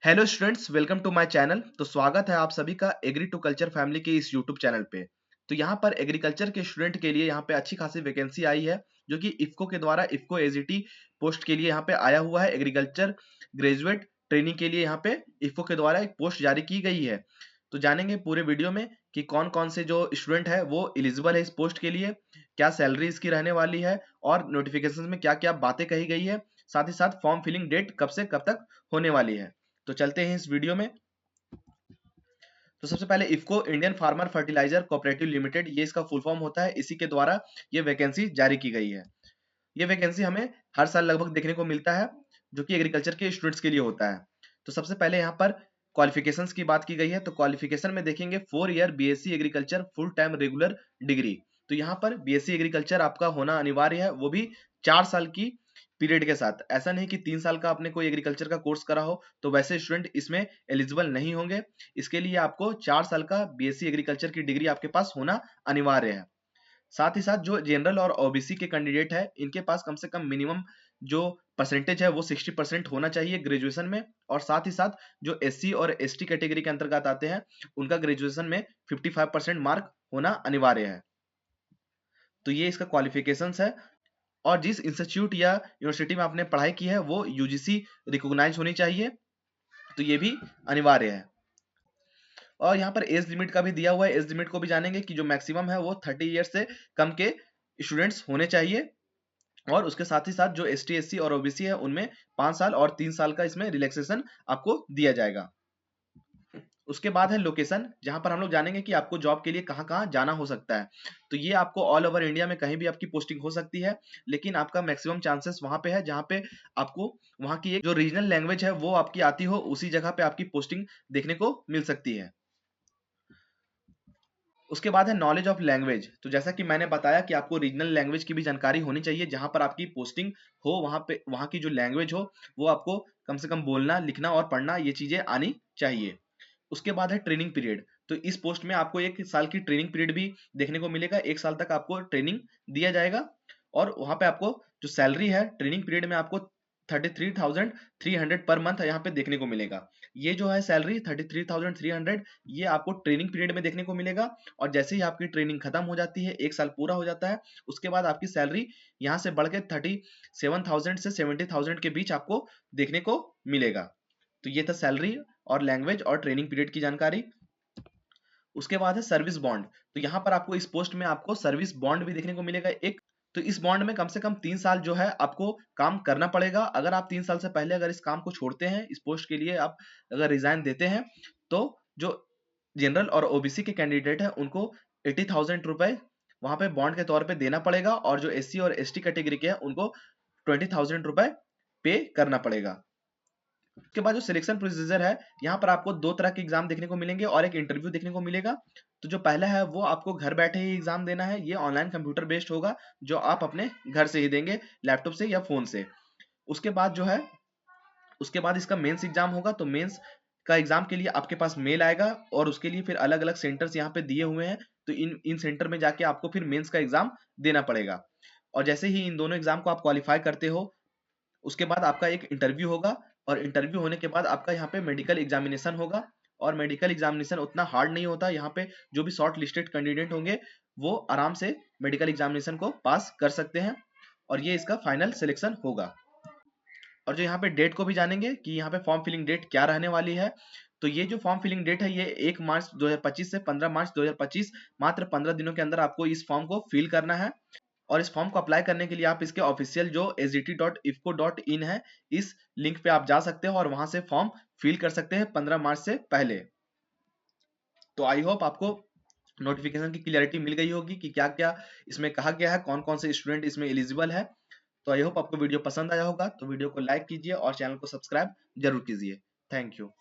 Hello students, welcome to my channel. तो स्वागत है आप सभी का एग्री टू कल्चर फैमिली के इस यूट्यूब चैनल पे। तो यहाँ पर एग्रीकल्चर के स्टूडेंट के लिए यहाँ पे अच्छी खासी वैकेंसी आई है, जो कि इफ्को के द्वारा इफ्को एजीटी पोस्ट के लिए यहाँ पे आया हुआ है। एग्रीकल्चर ग्रेजुएट ट्रेनिंग के लिए यहाँ पे इफ्को के द्वारा एक पोस्ट जारी की गई है। तो जानेंगे पूरे वीडियो में कि कौन कौन से जो स्टूडेंट है वो एलिजिबल है इस पोस्ट के लिए, क्या सैलरी इसकी रहने वाली है और नोटिफिकेशन में क्या क्या बातें कही गई है, साथ ही साथ फॉर्म फिलिंग डेट कब से कब तक होने वाली है। तो चलते हैं इस वीडियो में। तो सबसे पहले IFFCO Indian farmer fertiliser cooperative limited, ये इसका फुल फॉर्म होता है। इसी के द्वारा ये वैकेंसी जारी की गई है। ये वैकेंसी हमें हर साल लगभग देखने को मिलता है, जो कि एग्रीकल्चर के स्टूडेंट्स के लिए होता है। तो सबसे पहले यहाँ पर क्वालिफिकेशंस की बात की गई है। तो क्वालिफिकेशन में देखेंगे 4 year BSc agriculture full time regular degree. तो यहाँ पर बीएससी एग्रीकल्चर आपका होना अनिवार्य है, वो भी 4 साल की पीरियड के साथ। ऐसा नहीं कि 3 साल का आपने कोई एग्रीकल्चर का कोर्स करा हो तो वैसे स्टूडेंट इसमें एलिजिबल नहीं होंगे। इसके लिए आपको 4 साल का बीएससी एग्रीकल्चर की डिग्री आपके पास होना अनिवार्य है। साथ ही साथ जो जनरल और ओबीसी के कैंडिडेट है, इनके पास कम से कम मिनिमम जो परसेंटेज है वो 60% होना चाहिए ग्रेजुएशन में। और साथ ही साथ जो एससी और एसटी कैटेगरी के अंतर्गत आते हैं, उनका ग्रेजुएशन में 55% मार्क होना अनिवार्य है। तो ये इसका क्वालिफिकेशंस है। और जिस इंस्टीट्यूट या यूनिवर्सिटी में आपने पढ़ाई की है वो यूजीसी रिकॉग्नाइज होनी चाहिए। तो ये भी अनिवार्य है। और यहाँ पर एज लिमिट का भी दिया हुआ है। एज लिमिट को भी जानेंगे कि जो मैक्सिमम है वो 30 ईयर्स से कम के स्टूडेंट्स होने चाहिए। और उसके साथ ही साथ जो एस टी एस सी और ओबीसी है उनमें 5 साल और 3 साल का इसमें रिलैक्सेशन आपको दिया जाएगा। उसके बाद है लोकेशन, जहां पर हम लोग जानेंगे कि आपको जॉब के लिए कहाँ कहाँ जाना हो सकता है। तो ये आपको ऑल ओवर इंडिया में कहीं भी आपकी पोस्टिंग हो सकती है, लेकिन आपका मैक्सिमम चांसेस वहां पे है जहां पे आपको वहां की एक जो रीजनल लैंग्वेज है वो आपकी आती हो, उसी जगह पे आपकी पोस्टिंग देखने को मिल सकती है। उसके बाद है नॉलेज ऑफ लैंग्वेज। तो जैसा कि मैंने बताया कि आपको रीजनल लैंग्वेज की भी जानकारी होनी चाहिए। जहां पर आपकी पोस्टिंग हो वहां पे वहां की जो लैंग्वेज हो वो आपको कम से कम बोलना, लिखना और पढ़ना ये चीजें आनी चाहिए। उसके बाद है ट्रेनिंग पीरियड। तो इस पोस्ट में आपको 1 साल की ट्रेनिंग पीरियड भी देखने को मिलेगा। 1 साल तक आपको ट्रेनिंग दिया जाएगा। और वहां पे आपको जो सैलरी है ट्रेनिंग पीरियड में आपको 33,300 पर मंथ यहाँ पे देखने को मिलेगा। ये जो है सैलरी 33,300, ये आपको ट्रेनिंग पीरियड में देखने को मिलेगा। और जैसे ही आपकी ट्रेनिंग खत्म हो जाती है, 1 साल पूरा हो जाता है, उसके बाद आपकी सैलरी यहाँ से बढ़ के 37,000 से 70,000 के बीच आपको देखने को मिलेगा। तो ये था सैलरी और लैंग्वेज और ट्रेनिंग पीरियड की जानकारी। उसके बाद है सर्विस बॉन्ड। तो यहाँ पर आपको इस पोस्ट में आपको सर्विस बॉन्ड भी देखने को मिलेगा एक। तो इस बॉन्ड में कम से कम 3 साल जो है आपको काम करना पड़ेगा। अगर आप 3 साल से पहले अगर इस काम को छोड़ते हैं, इस पोस्ट के लिए आप अगर रिजाइन देते हैं, तो जो जनरल और ओबीसी के कैंडिडेट है उनको 80,000 रुपए वहां पे बॉन्ड के तौर पे देना पड़ेगा। और जो एससी और एसटी कैटेगरी के हैं उनको 20,000 रुपए पे करना पड़ेगा। उसके बाद जो सिलेक्शन प्रोसीजर है, यहाँ पर आपको 2 तरह के एग्जाम देखने को मिलेंगे और एक इंटरव्यू देखने को मिलेगा। तो जो पहला है वो आपको घर बैठे ही एग्जाम देना है। ये ऑनलाइन कंप्यूटर बेस्ड होगा, जो आप अपने घर से ही देंगे, लैपटॉप से या फोन से। उसके बाद जो है उसके बाद इसका मेंस एग्जाम होगा। तो मेंस का एग्जाम के लिए आपके पास मेल आएगा और उसके लिए फिर अलग अलग सेंटर्स यहाँ पे दिए हुए हैं। तो इन इन सेंटर में जाके आपको फिर मेंस का एग्जाम देना पड़ेगा। और जैसे ही इन दोनों एग्जाम को आप क्वालिफाई करते हो, उसके बाद आपका एक इंटरव्यू होगा। और इंटरव्यू होने के बाद आपका यहाँ पे मेडिकल एग्जामिनेशन होगा। और मेडिकल एग्जामिनेशन उतना हार्ड नहीं होता। यहाँ पे जो भी शॉर्ट लिस्टेड कैंडिडेट होंगे वो आराम से मेडिकल एग्जामिनेशन को पास कर सकते हैं। और ये इसका फाइनल सिलेक्शन होगा। और जो यहाँ पे डेट को भी जानेंगे कि यहाँ पे फॉर्म फिलिंग डेट क्या रहने वाली है। तो ये जो फॉर्म फिलिंग डेट है ये 1 मार्च 2025 से 15 मार्च 2025, मात्र 15 दिनों के अंदर आपको इस फॉर्म को फिल करना है। और इस फॉर्म को अप्लाई करने के लिए आप इसके ऑफिशियल जो sgt.ifco.in है, इस लिंक पे आप जा सकते हो और वहां से फॉर्म फिल कर सकते हैं 15 मार्च से पहले। तो आई होप आपको नोटिफिकेशन की क्लियरिटी मिल गई होगी कि क्या क्या इसमें कहा गया है, कौन कौन से स्टूडेंट इसमें एलिजिबल है। तो आई होप आपको वीडियो पसंद आया होगा। तो वीडियो को लाइक कीजिए और चैनल को सब्सक्राइब जरूर कीजिए। Thank you.